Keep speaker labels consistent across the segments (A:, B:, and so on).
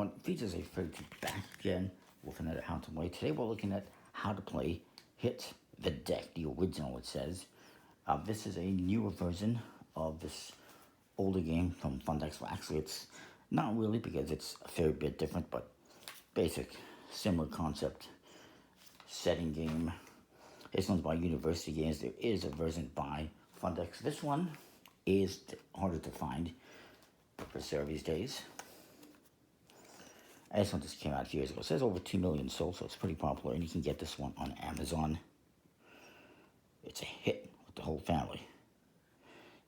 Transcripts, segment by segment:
A: everyone, features a fair back again with another how to play. Today we're looking at how to play Hit the Deck, the original it says. This is a newer version of this older game from Fundex. Well, actually it's not really because it's a fair bit different, but basic, similar concept, setting game. This one's by University Games. There is a version by Fundex. This one is harder to find for sale these days. This one just came out years ago. It says over 2 million sold, so it's pretty popular, and you can get this one on Amazon. It's a hit with the whole family.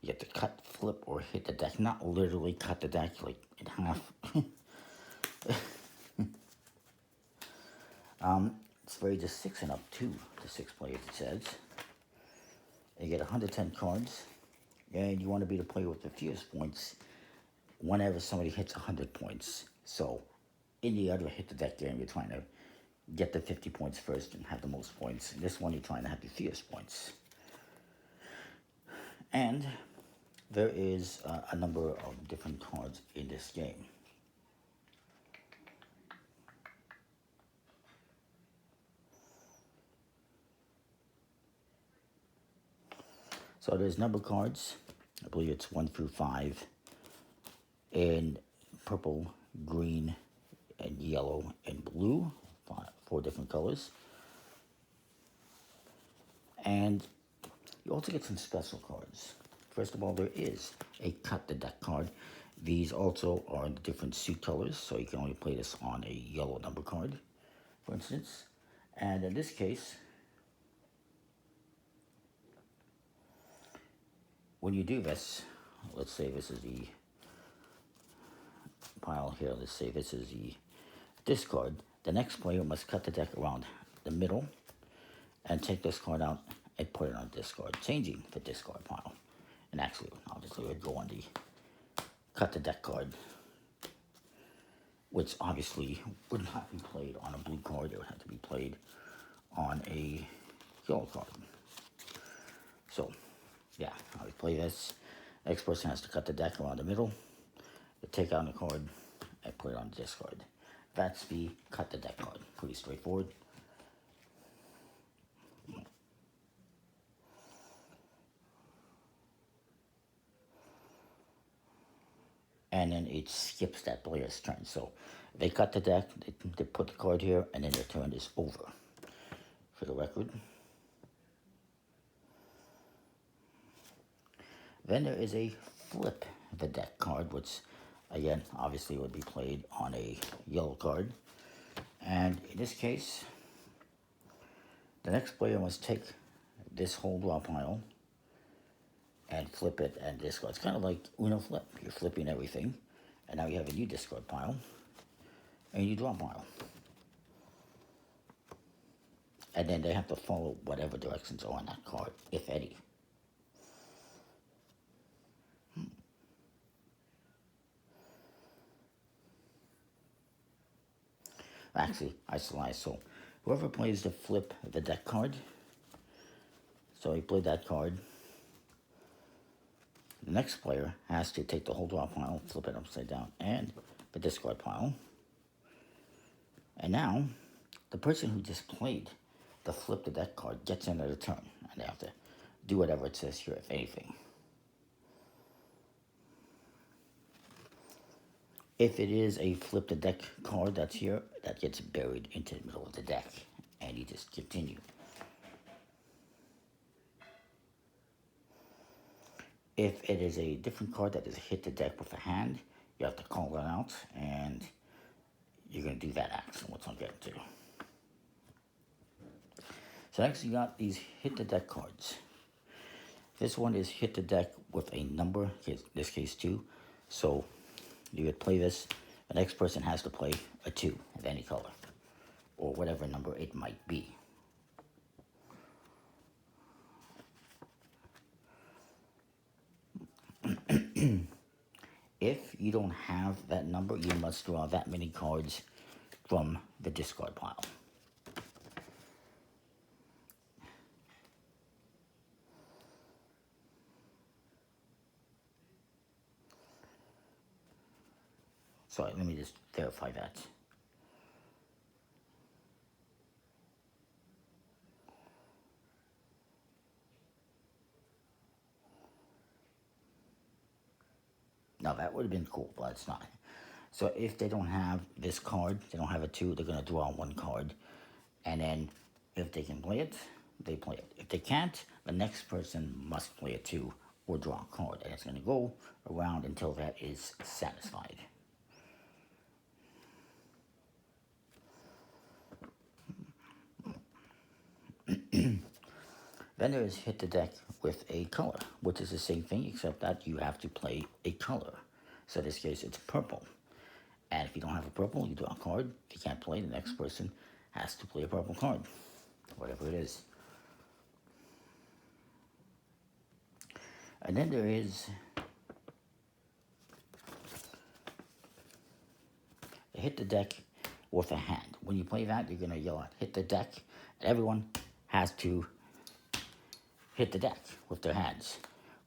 A: You get to cut, flip, or hit the deck. Not literally cut the deck, like in half. It's rated just 6 and up, 2 to 6 players, it says. You get 110 cards, and you want to be the player with the fewest points whenever somebody hits 100 points. So, in the other hit the deck game, you're trying to get the 50 points first and have the most points. In this one, you're trying to have the fewest points. And there is a number of different cards in this game. So there's number cards. I believe it's 1 through 5 in purple, green, and yellow and blue, 4 different colors. And you also get some special cards. First of all, there is a cut the deck card. These also are in different suit colors, so you can only play this on a yellow number card, for instance. And in this case, when you do this, let's say this is the pile here, let's say this is the discard. The next player must cut the deck around the middle and take this card out and put it on discard, changing the discard pile. And actually, obviously, it would go on the cut the deck card, which obviously would not be played on a blue card. It would have to be played on a yellow card. So, yeah, how we play this. Next person has to cut the deck around the middle, take out the card, and put it on the discard. That's the cut the deck card. Pretty straightforward. And then it skips that player's turn. So they cut the deck, they put the card here, and then their turn is over. For the record. Then there is a flip the deck card, which again obviously would be played on a yellow card. And in this case, the next player must take this whole draw pile and flip it and discard. It's kind of like Uno flip. You're flipping everything, and now you have a new discard pile and a new draw pile. And then they have to follow whatever directions are on that card, if any. Actually, I lied. So whoever plays the flip the deck card, so he played that card, the next player has to take the whole draw pile, flip it upside down, and the discard pile. And now, the person who just played the flip the deck card gets another turn, and they have to do whatever it says here, if anything. If it is a flip the deck card that's here, that gets buried into the middle of the deck, and you just continue. If it is a different card that is hit the deck with a hand, you have to call that out, and you're going to do that action, which I'll get to. So next you got these hit the deck cards. This one is hit the deck with a number, in this case 2. So you would play this, the next person has to play a 2 of any color, or whatever number it might be. If you don't have that number, you must draw that many cards from the discard pile. Sorry, let me just verify that. Now that would have been cool, but it's not. So if they don't have this card, they don't have a 2, they're going to draw 1 card. And then if they can play it, they play it. If they can't, the next person must play a 2 or draw a card. And it's going to go around until that is satisfied. Then there is hit the deck with a color, which is the same thing except that you have to play a color. So in this case, it's purple. And if you don't have a purple, you draw a card. If you can't play, the next person has to play a purple card, whatever it is. And then there is hit the deck with a hand. When you play that, you're going to yell out, hit the deck. And everyone has to hit the deck with their hands.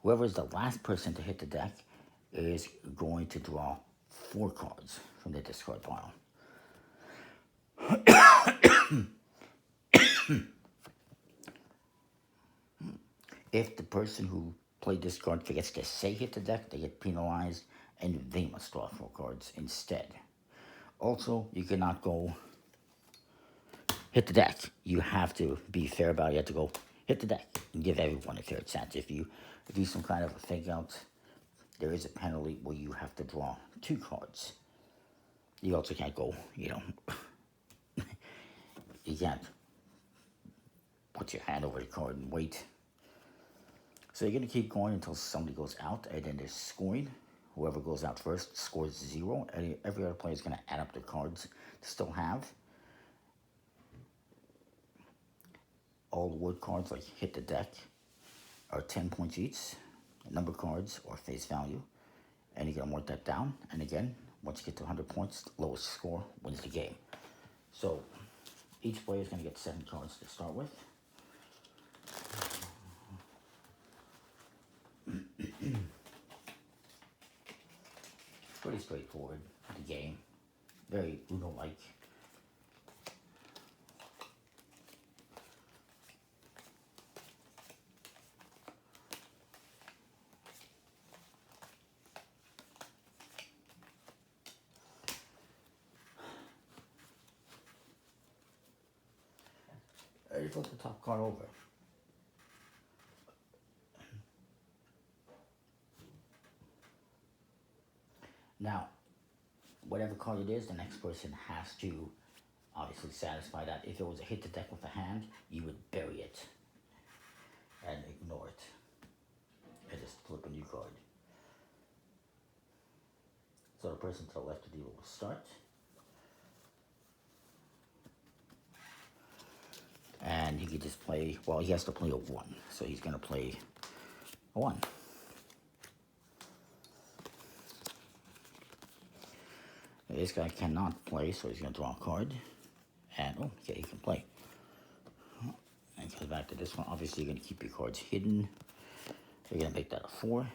A: Whoever is the last person to hit the deck is going to draw 4 cards from the discard pile. If the person who played this card forgets to say hit the deck, they get penalized and they must draw 4 cards instead. Also, you cannot go hit the deck. You have to be fair about it. You have to go hit the deck and give everyone a fair chance. If you do some kind of a fake out, there is a penalty where you have to draw 2 cards. You also can't go, you can't put your hand over the card and wait. So you're going to keep going until somebody goes out, and then there's scoring. Whoever goes out first scores 0. And every other player is going to add up their cards to still have. All the word cards, like hit the deck, are 10 points each. Number cards or face value. And you're going to mark that down. And again, once you get to 100 points, the lowest score wins the game. So each player is going to get 7 cards to start with. Pretty straightforward, the game. Very Uno-like. You flip the top card over. Now, whatever card it is, the next person has to obviously satisfy that. If it was a hit the deck with a hand, you would bury it and ignore it and just flip a new card. So the person to the left of you will start. And he could just play, well, he has to play a 1. So he's going to play a 1. This guy cannot play, so he's going to draw a card. And, oh, okay, he can play. And goes back to this one. Obviously, you're going to keep your cards hidden. You're going to make that a 4.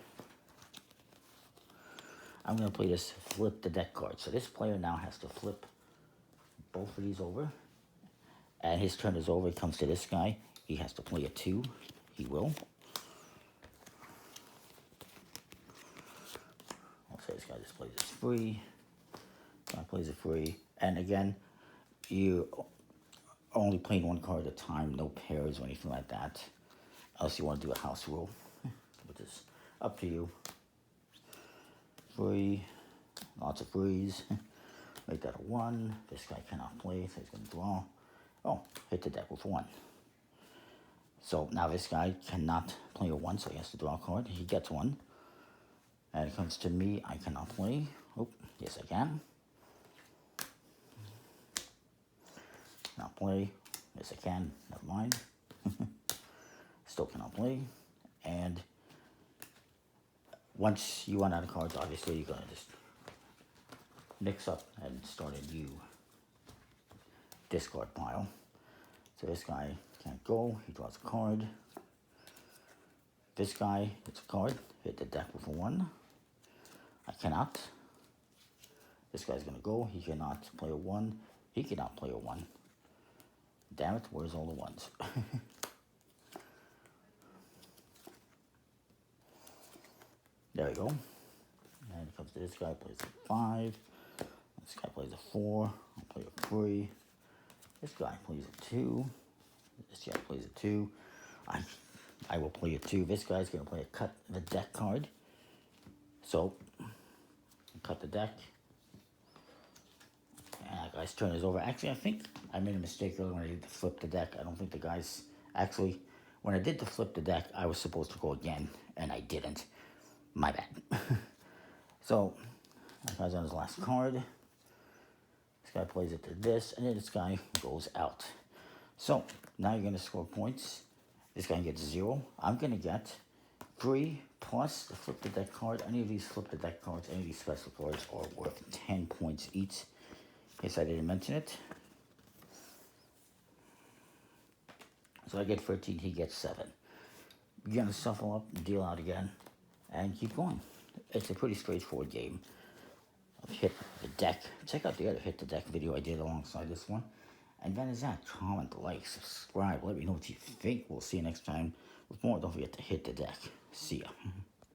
A: I'm going to play this flip the deck card. So this player now has to flip both of these over. And his turn is over. It comes to this guy. He has to play a 2. He will. I'll say this guy just plays this free. Guy plays it free. And again, you only playing 1 card at a time. No pairs or anything like that. Unless you want to do a house rule, which is up to you. Free. Lots of frees. Make that a 1. This guy cannot play, so he's going to draw. Oh, hit the deck with 1. So now this guy cannot play a 1, so he has to draw a card. He gets 1. And it comes to me, I cannot play. Oh, yes I can. Cannot play. Yes I can, never mind. Still cannot play. And once you run out of cards, obviously you're going to just mix up and start a new discard pile. So this guy can't go. He draws a card. This guy hits a card. Hit the deck with a 1. I cannot. This guy's gonna go. He cannot play a 1. He cannot play a 1. Damn it, where's all the 1s? There we go. And it comes to this guy, plays a 5. This guy plays a 4. I'll play a 3. This guy plays a 2. This guy plays a 2. I will play a 2. This guy's going to play a cut the deck card. So, cut the deck. And that guy's turn is over. Actually, I think I made a mistake earlier when I did the flip the deck. I don't think the guys... Actually, when I did the flip the deck, I was supposed to go again, and I didn't. My bad. So, that guy's on his last card. This guy plays it to this, and then this guy goes out. So, now you're going to score points. This guy gets 0. I'm going to get 3 plus the flip the deck card. Any of these flip the deck cards, any of these special cards are worth 10 points each. In case I didn't mention it. So I get 13, he gets 7. You're going to shuffle up, deal out again, and keep going. It's a pretty straightforward game of hit the deck. Check out the other hit the deck video I did alongside this one. And that is that. Comment, like, subscribe. Let me know what you think. We'll see you next time with more. Don't forget to hit the deck. See ya.